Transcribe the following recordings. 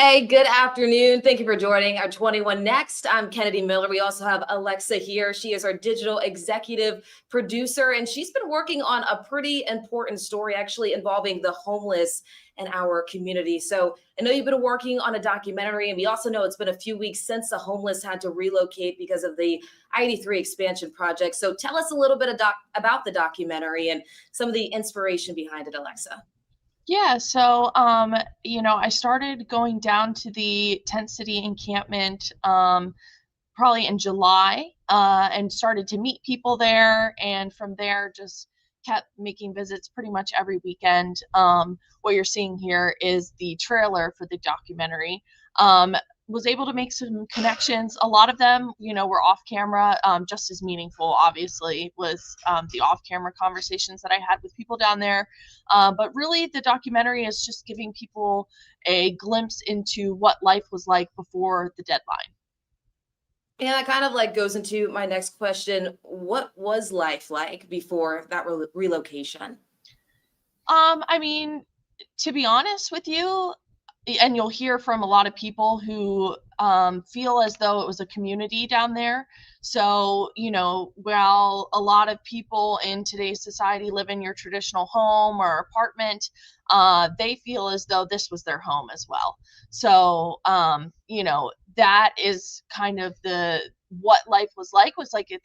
Hey, good afternoon. Thank you for joining our 21 Next. I'm Kennedy Miller. We also have Alexa here. She is our digital executive producer, and she's been working on a pretty important story actually involving the homeless in our community. So I know you've been working on a documentary, and we also know it's been a few weeks since the homeless had to relocate because of the I-83 expansion project. So tell us a little bit about the documentary and some of the inspiration behind it, Alexa. Yeah, so I started going down to the tent city encampment probably in July, and started to meet people there, and from there just kept making visits pretty much every weekend. What you're seeing here is the trailer for the documentary. Was able to make some connections. A lot of them, were off camera. Just as meaningful, obviously, was the off camera conversations that I had with people down there. But really, the documentary is just giving people a glimpse into what life was like before the deadline. And that kind of like goes into my next question. What was life like before that relocation? I mean, to be honest with you, and you'll hear from a lot of people who feel as though it was a community down there. So, while a lot of people in today's society live in your traditional home or apartment, they feel as though this was their home as well. So, that is kind of the what life was like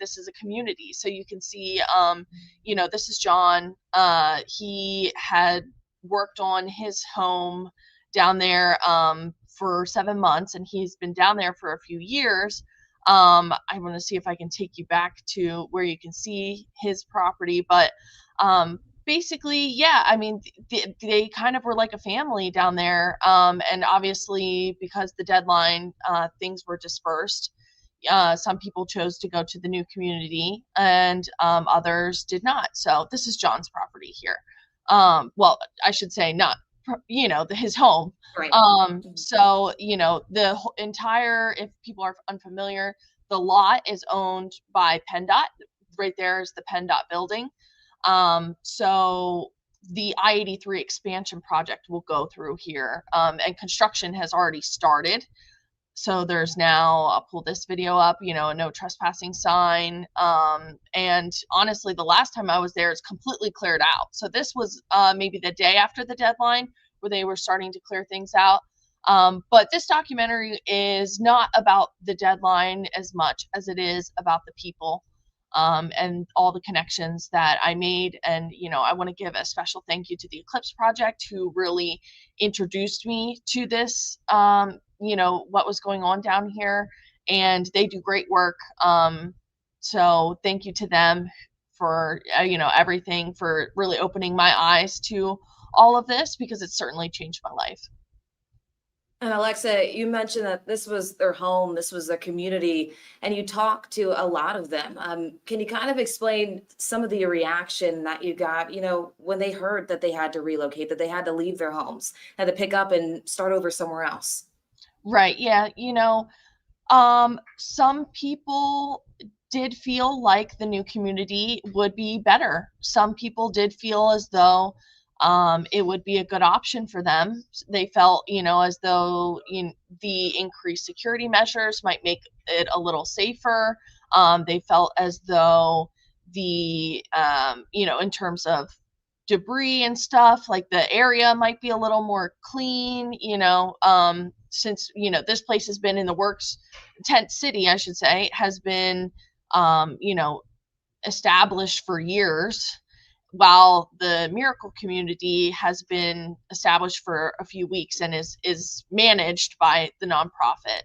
this is a community. So you can see, this is John. He had worked on his home down there for 7 months, and he's been down there for a few years. I want to see if I can take you back to where you can see his property, but basically, yeah, I mean, they kind of were like a family down there, and obviously because the deadline, things were dispersed. Some people chose to go to the new community, and others did not. So this is John's property here. Well, I should say not, his home. Right. So, the entire, if people are unfamiliar, the lot is owned by PennDOT. Right there is the PennDOT building. So the I-83 expansion project will go through here, and construction has already started. So there's now, I'll pull this video up, a no trespassing sign. And honestly, the last time I was there, it's completely cleared out. So this was maybe the day after the deadline where they were starting to clear things out. But this documentary is not about the deadline as much as it is about the people, and all the connections that I made. And, I want to give a special thank you to the Eclipse Project, who really introduced me to this, what was going on down here. And they do great work. So thank you to them for, everything, for really opening my eyes to all of this, because it certainly changed my life. And Alexa, you mentioned that this was their home, this was their community, and you talked to a lot of them. Can you kind of explain some of the reaction that you got, when they heard that they had to relocate, that they had to leave their homes, had to pick up and start over somewhere else? Right. Yeah. Some people did feel like the new community would be better. Some people did feel as though it would be a good option for them. They felt, as though the increased security measures might make it a little safer. They felt as though in terms of debris and stuff, like the area might be a little more clean, since, this place has been in the works. Tent City, I should say, has been, established for years, while the Miracle community has been established for a few weeks and is managed by the nonprofit,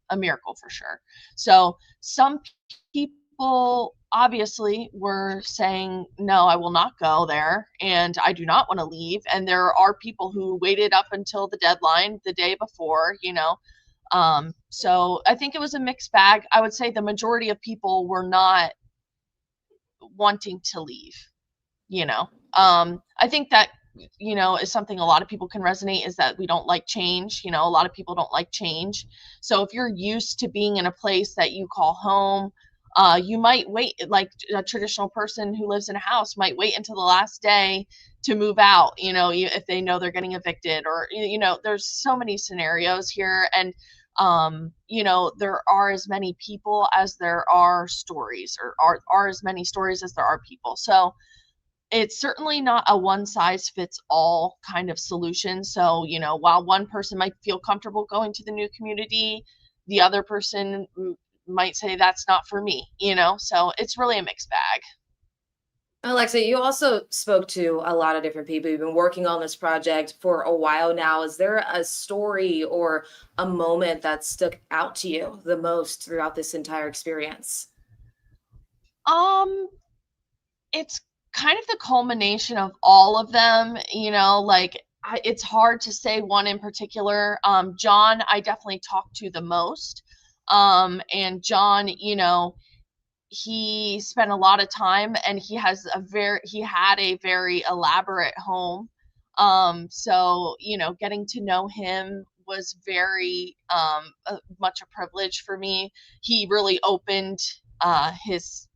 A Miracle for sure. So some people obviously were saying, no, I will not go there, and I do not want to leave. And there are people who waited up until the deadline the day before, so I think it was a mixed bag. I would say the majority of people were not wanting to leave. I think that, is something a lot of people can resonate, is that we don't like change. A lot of people don't like change. So if you're used to being in a place that you call home, You might wait, like a traditional person who lives in a house might wait until the last day to move out, if they know they're getting evicted, or, there's so many scenarios here. And, there are as many people as there are stories, or are as many stories as there are people. So it's certainly not a one size fits all kind of solution. So, while one person might feel comfortable going to the new community, the other person might say that's not for me, so it's really a mixed bag. Alexa, you also spoke to a lot of different people. You've been working on this project for a while now. Is there a story or a moment that stuck out to you the most throughout this entire experience? Um, it's kind of the culmination of all of them, like it's hard to say one in particular. John, I definitely talked to the most. And John, he spent a lot of time, and he had a very elaborate home. So, getting to know him was very much a privilege for me. He really opened his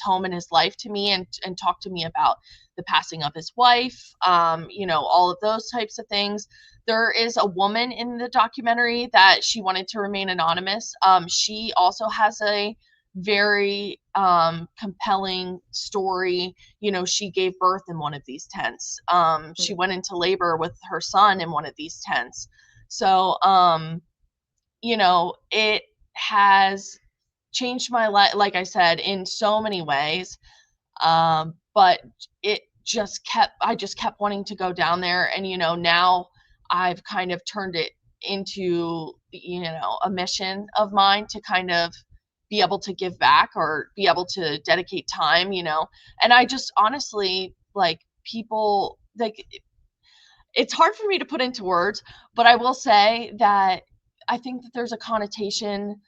home and his life to me, and talked to me about the passing of his wife, all of those types of things. There is a woman in the documentary that she wanted to remain anonymous. She also has a very compelling story. She gave birth in one of these tents. She went into labor with her son in one of these tents. So it has changed my life, like I said, in so many ways. But I just kept wanting to go down there. And now I've kind of turned it into a mission of mine to kind of be able to give back, or be able to dedicate time. And I just honestly, like, people, like, it's hard for me to put into words, but I will say that I think that there's a connotation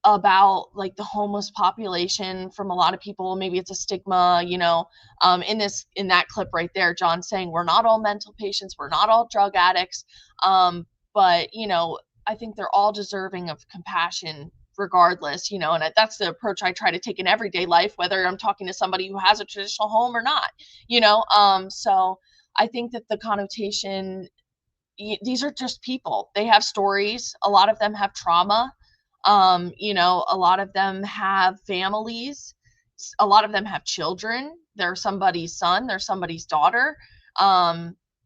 about, like, the homeless population from a lot of people. Maybe it's a stigma, in that clip right there, John saying we're not all mental patients, we're not all drug addicts. But I think they're all deserving of compassion regardless, and that's the approach I try to take in everyday life, whether I'm talking to somebody who has a traditional home or not. So I think that the connotation, these are just people. They have stories. A lot of them have trauma. A lot of them have families. A lot of them have children. They're somebody's son. They're somebody's daughter.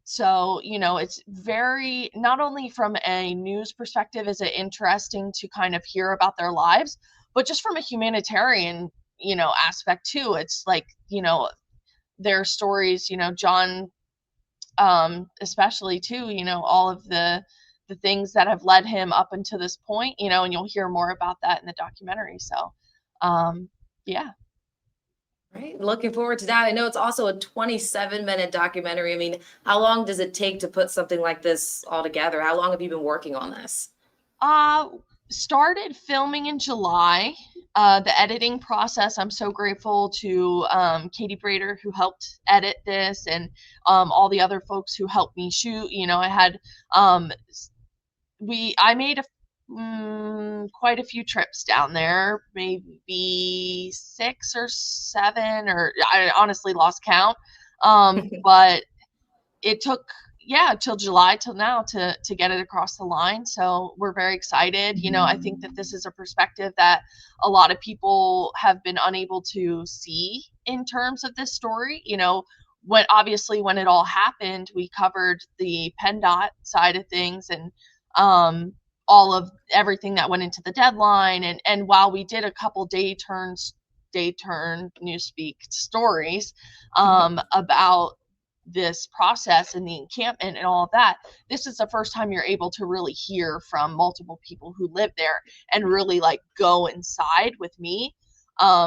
So, it's very, not only from a news perspective is it interesting to kind of hear about their lives, but just from a humanitarian, aspect too. It's like, their stories, John, especially too, all of the things that have led him up until this point, and you'll hear more about that in the documentary. So, yeah. Right. Looking forward to that. I know it's also a 27-minute documentary. I mean, how long does it take to put something like this all together? How long have you been working on this? Uh, Started filming in July. The editing process, I'm so grateful to Katie Brader, who helped edit this, and all the other folks who helped me shoot. I had I made quite a few trips down there, maybe 6 or 7, or I honestly lost count. But it took, yeah, till July, till now, to get it across the line. So we're very excited. I think that this is a perspective that a lot of people have been unable to see in terms of this story. When it all happened, we covered the PennDOT side of things, and all of everything that went into the deadline. And while we did a couple day turn newspeak stories about this process and the encampment and all of that, this is the first time you're able to really hear from multiple people who live there and really, like, go inside with me.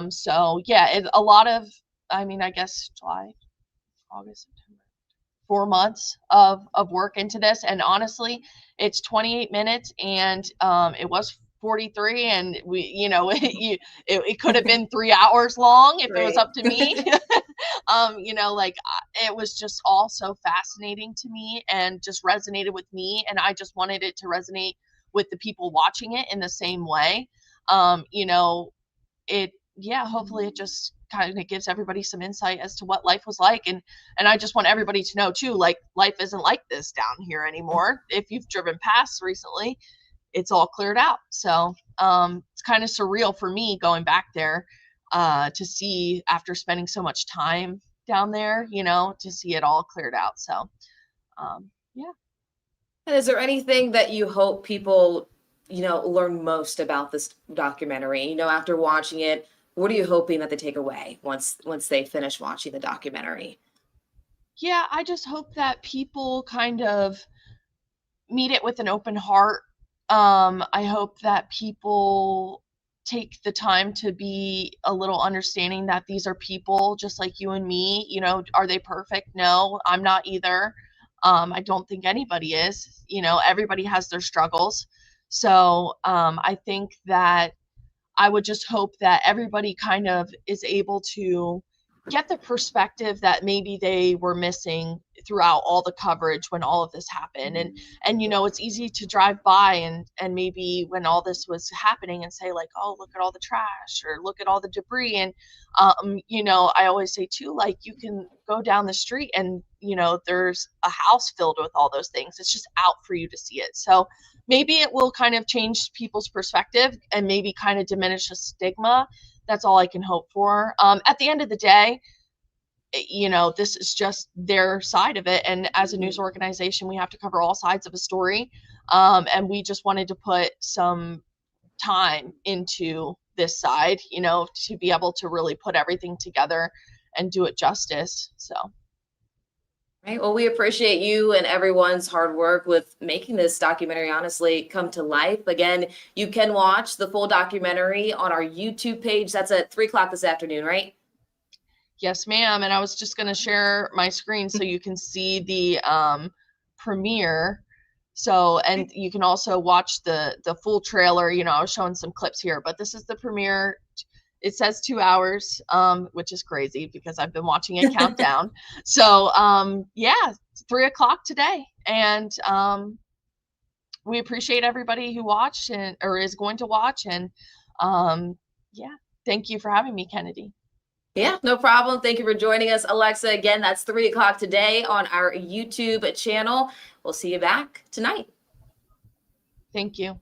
So yeah, a lot of, I mean, I guess July, August, September, 4 months of work into this. And honestly, it's 28 minutes, and it was 43, and it could have been 3 hours long if it was Great. up to me. It was just all so fascinating to me, and just resonated with me, and I just wanted it to resonate with the people watching it in the same way. um, you know hopefully it just kind of gives everybody some insight as to what life was like. And I just want everybody to know too, like, life isn't like this down here anymore. If you've driven past recently, it's all cleared out. So it's kind of surreal for me going back there to see, after spending so much time down there, to see it all cleared out. So yeah. And is there anything that you hope people, learn most about this documentary? After watching it, what are you hoping that they take away once they finish watching the documentary? Yeah, I just hope that people kind of meet it with an open heart. I hope that people take the time to be a little understanding that these are people just like you and me. Are they perfect? No, I'm not either. I don't think anybody is. Everybody has their struggles. So I think that I would just hope that everybody kind of is able to get the perspective that maybe they were missing throughout all the coverage when all of this happened. And it's easy to drive by and maybe when all this was happening and say like, oh, look at all the trash, or look at all the debris. And I always say too, like, you can go down the street and there's a house filled with all those things. It's just out for you to see it. So maybe it will kind of change people's perspective and maybe kind of diminish the stigma. That's all I can hope for. At the end of the day, this is just their side of it. And as a news organization, we have to cover all sides of a story. And we just wanted to put some time into this side, to be able to really put everything together and do it justice. So. Right. Well, we appreciate you and everyone's hard work with making this documentary honestly come to life. Again, you can watch the full documentary on our YouTube page. That's at 3:00 this afternoon, right? Yes, ma'am. And I was just going to share my screen so you can see the premiere. So, and you can also watch the full trailer. I was showing some clips here, but this is the premiere. It says 2 hours, which is crazy because I've been watching it count down. So, yeah, 3:00 today. And we appreciate everybody who watched or is going to watch. And yeah, thank you for having me, Kennedy. Yeah, no problem. Thank you for joining us, Alexa. Again, that's 3:00 today on our YouTube channel. We'll see you back tonight. Thank you.